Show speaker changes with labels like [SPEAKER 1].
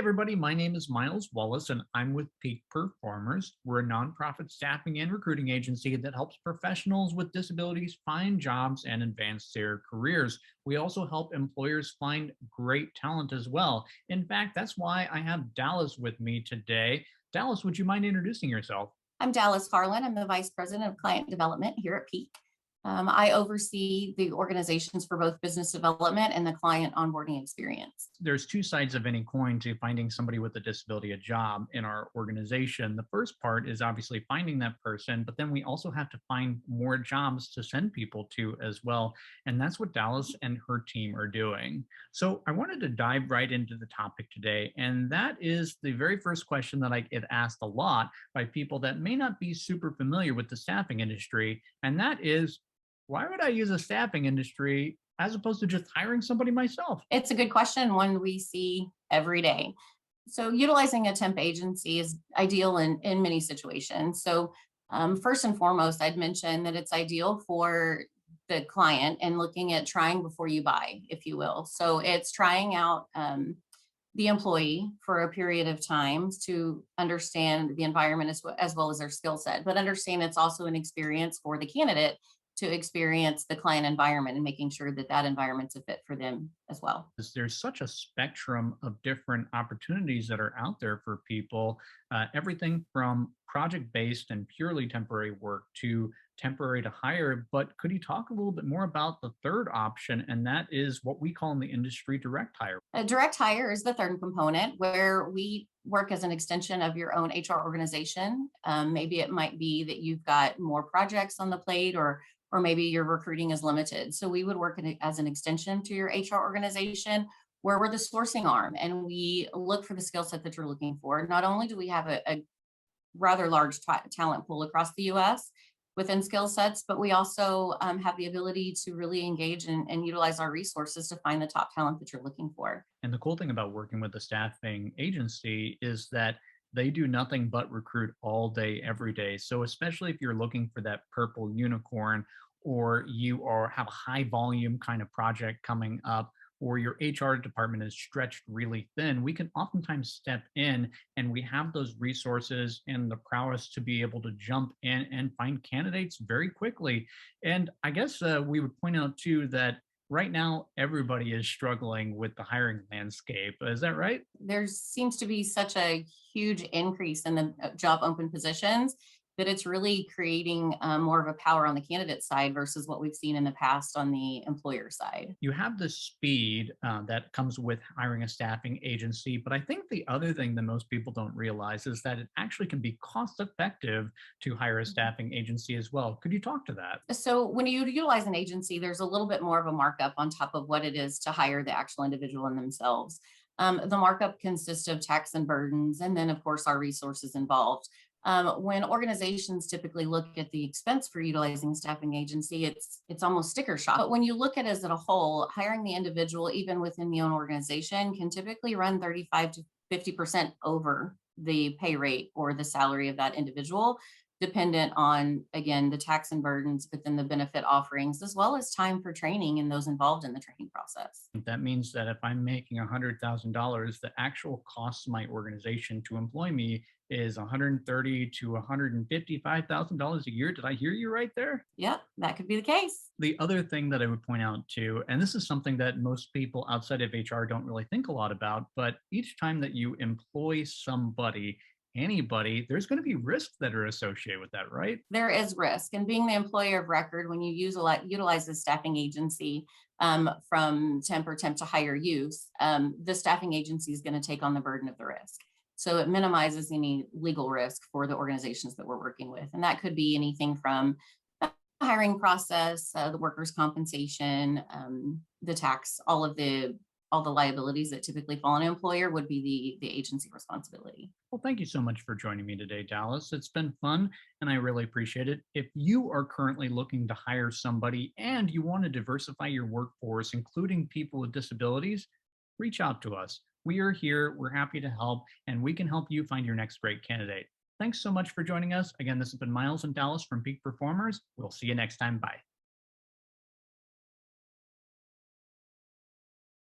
[SPEAKER 1] everybody. My name is Myles Wallace, and I'm with Peak Performers. We're a nonprofit staffing and recruiting agency that helps professionals with disabilities find jobs and advance their careers. We also help employers find great talent as well. In fact, that's why I have Dallas with me today. Dallas, would you mind introducing yourself?
[SPEAKER 2] I'm Dallas Harlan. I'm the Vice President of Client Development here at Peak. I oversee the organizations for both business development and the client onboarding experience.
[SPEAKER 1] There's two sides of any coin to finding somebody with a disability a job in our organization. The first part is obviously finding that person, but then we also have to find more jobs to send people to as well. And that's what Dallas and her team are doing. So I wanted to dive right into the topic today. And that is the very first question that I get asked a lot by people that may not be super familiar with the staffing industry. And that is, why would I use a staffing industry as opposed to just hiring somebody myself?
[SPEAKER 2] It's a good question, one we see every day. So utilizing a temp agency is ideal in many situations. So first and foremost, I'd mention that it's ideal for the client and looking at trying before you buy, if you will. So it's trying out the employee for a period of time to understand the environment as well as their skill set, but understand it's also an experience for the candidate to experience the client environment and making sure that that environment's a fit for them as well.
[SPEAKER 1] There's such a spectrum of different opportunities that are out there for people, everything from project-based and purely temporary work to temporary to hire. But could you talk a little bit more about the third option? And that is what we call in the industry direct hire.
[SPEAKER 2] A direct hire is the third component where we work as an extension of your own HR organization. Maybe it might be that you've got more projects on the plate or maybe your recruiting is limited. So we would work as an extension to your HR organization where we're the sourcing arm and we look for the skill set that you're looking for. Not only do we have a rather large talent pool across the US within skill sets, but we also have the ability to really engage and utilize our resources to find the top talent that you're looking for.
[SPEAKER 1] And the cool thing about working with a staffing agency is that they do nothing but recruit all day, every day. So especially if you're looking for that purple unicorn, or have a high volume kind of project coming up, or your HR department is stretched really thin, we can oftentimes step in and we have those resources and the prowess to be able to jump in and find candidates very quickly. And I guess we would point out too that right now everybody is struggling with the hiring landscape. Is that right?
[SPEAKER 2] There seems to be such a huge increase in the job open positions that it's really creating more of a power on the candidate side versus what we've seen in the past on the employer side.
[SPEAKER 1] You have the speed that comes with hiring a staffing agency, but I think the other thing that most people don't realize is that it actually can be cost effective to hire a staffing agency as well. Could you talk to that?
[SPEAKER 2] So when you utilize an agency, there's a little bit more of a markup on top of what it is to hire the actual individual in themselves. The markup consists of tax and burdens, and then of course our resources involved. When organizations typically look at the expense for utilizing a staffing agency, it's almost sticker shock. But when you look at it as a whole, hiring the individual, even within the own organization, can typically run 35 to 50% over the pay rate or the salary of that individual, dependent on, again, the tax and burdens, but then the benefit offerings, as well as time for training and those involved in the training process.
[SPEAKER 1] That means that if I'm making $100,000, the actual cost to my organization to employ me is $130,000 to $155,000 a year. Did I hear you right there?
[SPEAKER 2] Yep, that could be the case.
[SPEAKER 1] The other thing that I would point out too, and this is something that most people outside of HR don't really think a lot about, but each time that you employ somebody, anybody, there's going to be risks that are associated with that, right?
[SPEAKER 2] There is risk. And being the employer of record, when you utilize a staffing agency from temp to hire use, the staffing agency is going to take on the burden of the risk. So it minimizes any legal risk for the organizations that we're working with. And that could be anything from the hiring process, the workers' compensation, the tax, all the liabilities that typically fall on an employer would be the agency responsibility.
[SPEAKER 1] Well, thank you so much for joining me today, Dallas. It's been fun and I really appreciate it. If you are currently looking to hire somebody and you want to diversify your workforce, including people with disabilities, reach out to us. We are here, we're happy to help, and we can help you find your next great candidate. Thanks so much for joining us. Again, this has been Myles and Dallas from Peak Performers. We'll see you next time. Bye.